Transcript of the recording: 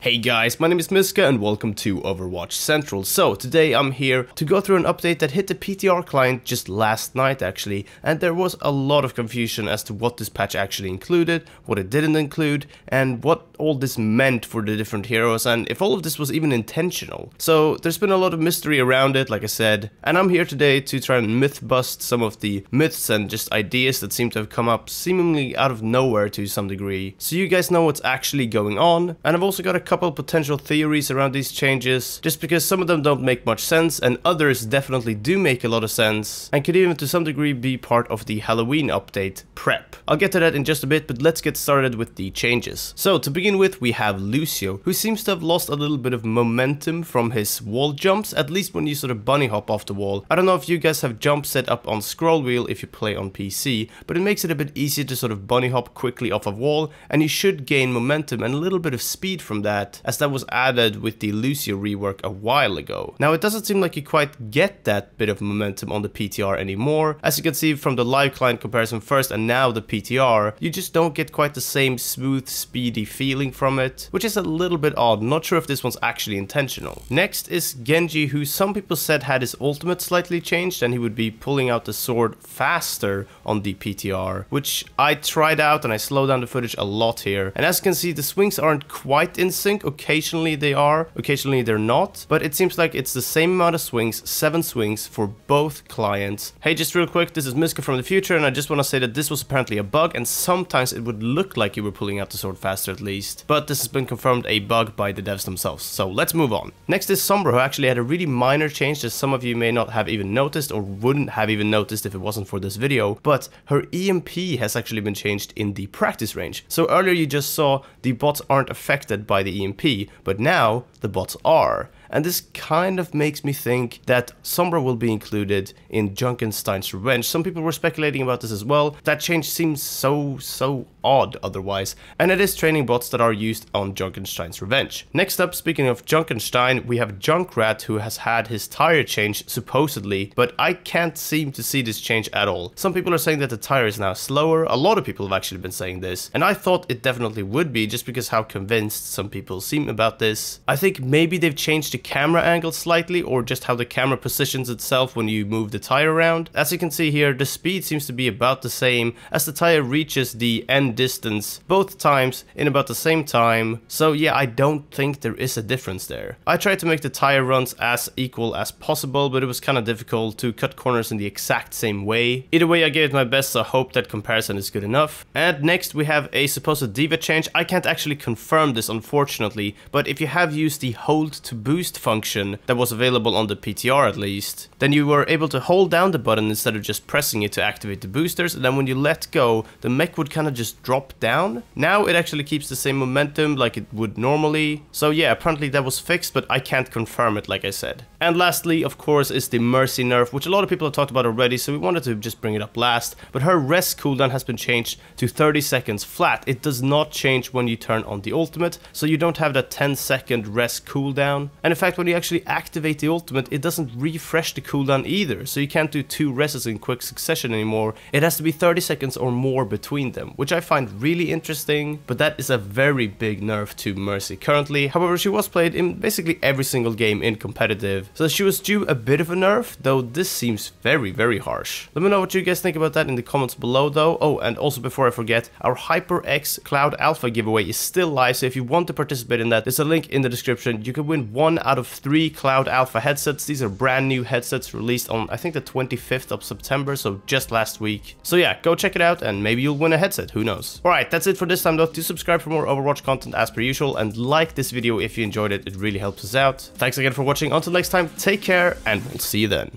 Hey guys, my name is Miska and welcome to Overwatch Central. So today I'm here to go through an update that hit the PTR client just last night actually, and there was a lot of confusion as to what this patch actually included, what it didn't include, and what all this meant for the different heroes, and if all of this was even intentional. So there's been a lot of mystery around it, like I said, and I'm here today to try and myth bust some of the myths and just ideas that seem to have come up seemingly out of nowhere to some degree, so you guys know what's actually going on. And I've also got a couple potential theories around these changes, just because some of them don't make much sense and others definitely do make a lot of sense and could even to some degree be part of the Halloween update prep. I'll get to that in just a bit, but let's get started with the changes. So to begin with, we have Lucio, who seems to have lost a little bit of momentum from his wall jumps, at least when you sort of bunny hop off the wall. I don't know if you guys have jump set up on scroll wheel if you play on PC, but it makes it a bit easier to sort of bunny hop quickly off a wall, and you should gain momentum and a little bit of speed from that, as that was added with the Lucio rework a while ago. Now it doesn't seem like you quite get that bit of momentum on the PTR anymore. As you can see from the live client comparison first and now the PTR, you just don't get quite the same smooth, speedy feeling from it, which is a little bit odd. Not sure if this one's actually intentional. Next is Genji, who some people said had his ultimate slightly changed and he would be pulling out the sword faster on the PTR, which I tried out and I slowed down the footage a lot here. And as you can see, the swings aren't quite in sync. Occasionally they are, occasionally they're not, but it seems like it's the same amount of swings, 7 swings for both clients. Hey, just real quick, this is Miska from the future, and I just want to say that this was apparently a bug, and sometimes it would look like you were pulling out the sword faster at least, but this has been confirmed a bug by the devs themselves, so let's move on. Next is Sombra, who actually had a really minor change that some of you may not have even noticed or wouldn't have even noticed if it wasn't for this video, but her EMP has actually been changed in the practice range. So earlier you just saw the bots aren't affected by the EMP, but now the bots are. And this kind of makes me think that Sombra will be included in Junkrat's Revenge. Some people were speculating about this as well. That change seems so odd otherwise. And it is training bots that are used on Junkrat's Revenge. Next up, speaking of Junkrat, we have Junkrat, who has had his tire change supposedly, but I can't seem to see this change at all. Some people are saying that the tire is now slower. A lot of people have actually been saying this, and I thought it definitely would be, just because how convinced some people seem about this. I think maybe they've changed the camera angle slightly, or just how the camera positions itself when you move the tire around. As you can see here, the speed seems to be about the same as the tire reaches the end distance both times in about the same time. So yeah, I don't think there is a difference there. I tried to make the tire runs as equal as possible, but it was kind of difficult to cut corners in the exact same way. Either way, I gave it my best, so I hope that comparison is good enough. And next we have a supposed diva change. I can't actually confirm this unfortunately, but if you have used the hold to boost function that was available on the PTR at least, then you were able to hold down the button instead of just pressing it to activate the boosters, and then when you let go, the mech would kind of just drop down. Now it actually keeps the same momentum like it would normally. So yeah, apparently that was fixed, but I can't confirm it like I said. And lastly, of course, is the Mercy nerf, which a lot of people have talked about already, so we wanted to just bring it up last. But her rest cooldown has been changed to 30 seconds flat. It does not change when you turn on the ultimate, so you don't have that 10-second rest cooldown. And in fact, when you actually activate the ultimate, it doesn't refresh the cooldown either, so you can't do 2 rests in quick succession anymore. It has to be 30 seconds or more between them, which I find really interesting, but that is a very big nerf to Mercy currently. However, she was played in basically every single game in competitive, so she was due a bit of a nerf, though this seems very harsh. Let me know what you guys think about that in the comments below though. Oh, and also before I forget, our HyperX Cloud Alpha giveaway is still live, so if you want to participate in that, there's a link in the description. You can win 1 out of 3 Cloud Alpha headsets. These are brand new headsets released on I think the 25th of September, so just last week. So yeah, go check it out and maybe you'll win a headset, who knows. Alright, that's it for this time though. Do subscribe for more Overwatch content as per usual, and like this video if you enjoyed it. It really helps us out. Thanks again for watching. Until next time, take care and we'll see you then.